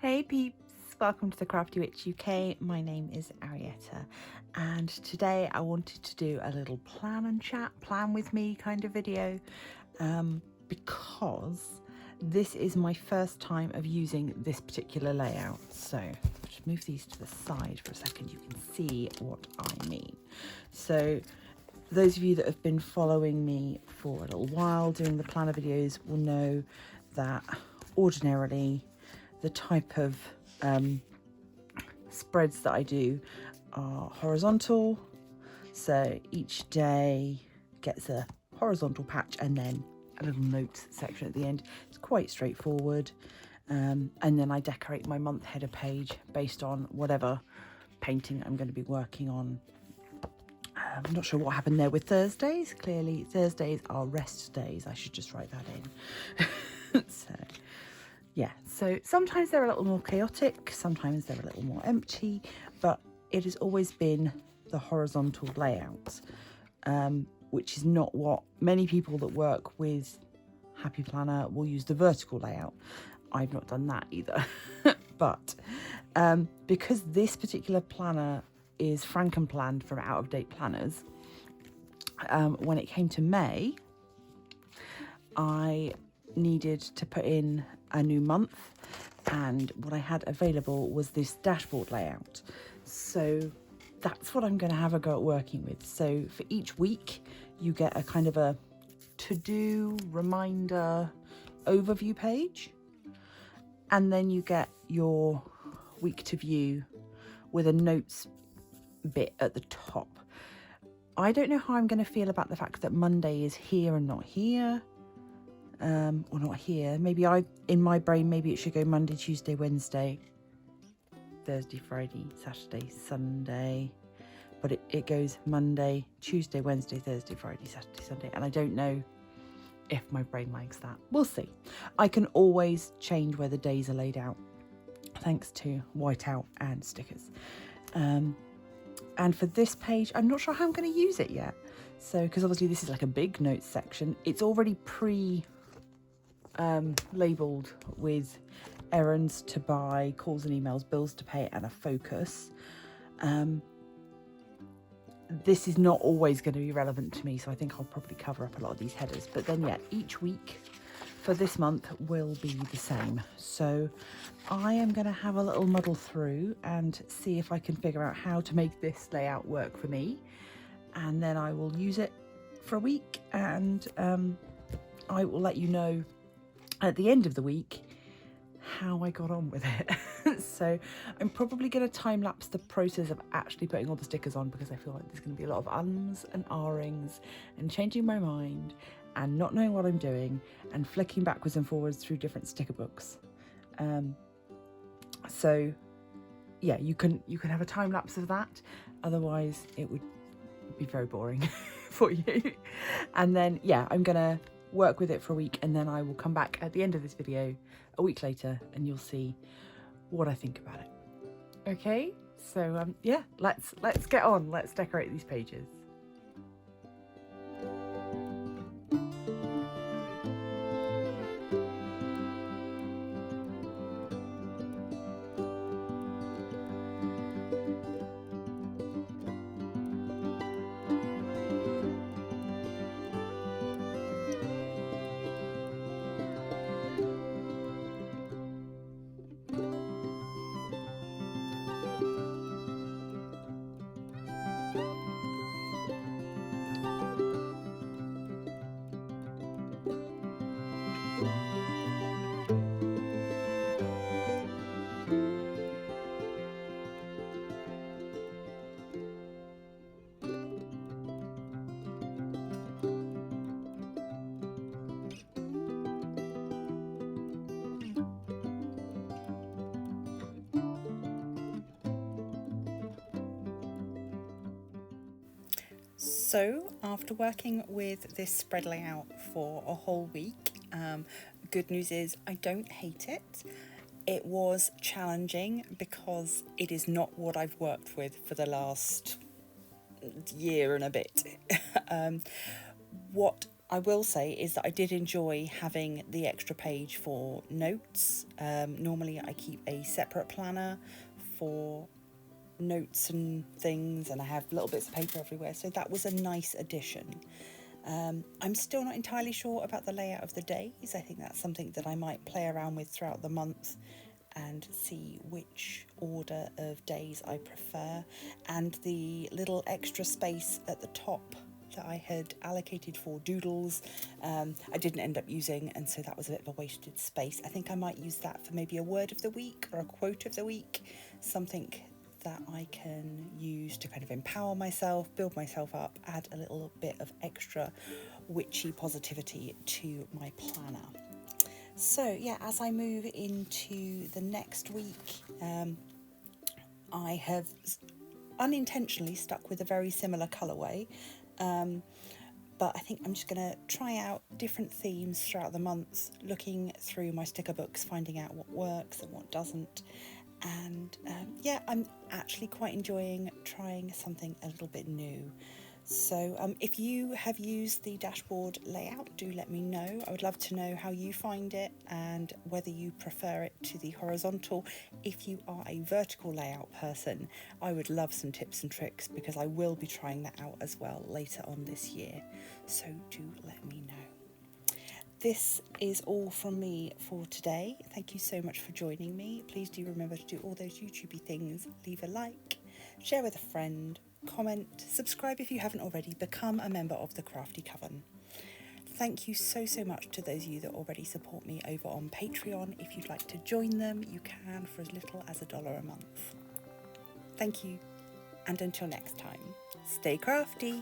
Hey peeps, welcome to the Crafty Witch UK. My name is Arietta, and today I wanted to do a little plan and chat, plan with me kind of video, because this is my first time of using this particular layout. So just move these to the side for a second, you can see what I mean. So those of you that have been following me for a little while doing the planner videos will know that ordinarily the type of spreads that I do are horizontal. So each day gets a horizontal patch and then a little notes section at the end. It's quite straightforward. And then I decorate my month header page based on whatever painting I'm going to be working on. I'm not sure what happened there with Thursdays. Clearly Thursdays are rest days. I should just write that in. So yeah, so sometimes they're a little more chaotic, sometimes they're a little more empty, but it has always been the horizontal layout, which is not what many people that work with Happy Planner will use the vertical layout. I've not done that either. But because this particular planner is Frankenplanner from Out of Date Planners, when it came to May, I needed to put in a new month, and what I had available was this dashboard layout. So that's what I'm going to have a go at working with. So for each week you get a kind of a to-do reminder overview page, and then you get your week to view with a notes bit at the top. I don't know how I'm going to feel about the fact that Monday is here and not here. Or not here. Maybe in my brain, maybe it should go Monday, Tuesday, Wednesday, Thursday, Friday, Saturday, Sunday. But it goes Monday, Tuesday, Wednesday, Thursday, Friday, Saturday, Sunday. And I don't know if my brain likes that. We'll see. I can always change where the days are laid out, thanks to whiteout and stickers. And for this page, I'm not sure how I'm going to use it yet. So, because obviously this is like a big notes section. It's already labelled with errands to buy, calls and emails, bills to pay, and a focus. This is not always going to be relevant to me, so I think I'll probably cover up a lot of these headers. But then, yeah, each week for this month will be the same. So I am going to have a little muddle through and see if I can figure out how to make this layout work for me. And then I will use it for a week, and I will let you know at the end of the week how I got on with it. So I'm probably going to time lapse the process of actually putting all the stickers on, because I feel like there's going to be a lot of ums and ahhings and changing my mind and not knowing what I'm doing and flicking backwards and forwards through different sticker books. So yeah, you can have a time lapse of that, otherwise it would be very boring for you. And then yeah, I'm gonna work with it for a week, and then I will come back at the end of this video a week later and you'll see what I think about it. Okay, so yeah, let's get on, let's decorate these pages. So after working with this spread layout for a whole week, good news is I don't hate it. It was challenging because it is not what I've worked with for the last year and a bit. What I will say is that I did enjoy having the extra page for notes. Normally I keep a separate planner for notes and things, and I have little bits of paper everywhere, so that was a nice addition. I'm still not entirely sure about the layout of the days. I think that's something that I might play around with throughout the month and see which order of days I prefer. And the little extra space at the top that I had allocated for doodles, I didn't end up using, and so that was a bit of a wasted space. I think I might use that for maybe a word of the week or a quote of the week, something that I can use to kind of empower myself, build myself up, add a little bit of extra witchy positivity to my planner. So yeah, as I move into the next week, I have unintentionally stuck with a very similar colourway, but I think I'm just going to try out different themes throughout the months, looking through my sticker books, finding out what works and what doesn't. And yeah, I'm actually quite enjoying trying something a little bit new. So if you have used the dashboard layout, do let me know. I would love to know how you find it and whether you prefer it to the horizontal. If you are a vertical layout person, I would love some tips and tricks, because I will be trying that out as well later on this year. So do let me know. This is all from me for today. Thank you so much for joining me. Please do remember to do all those YouTubey things. Leave a like, share with a friend, comment, subscribe if you haven't already, become a member of the Crafty Coven. Thank you so much to those of you that already support me over on Patreon. If you'd like to join them, you can for as little as $1 a month. Thank you, and until next time, stay crafty.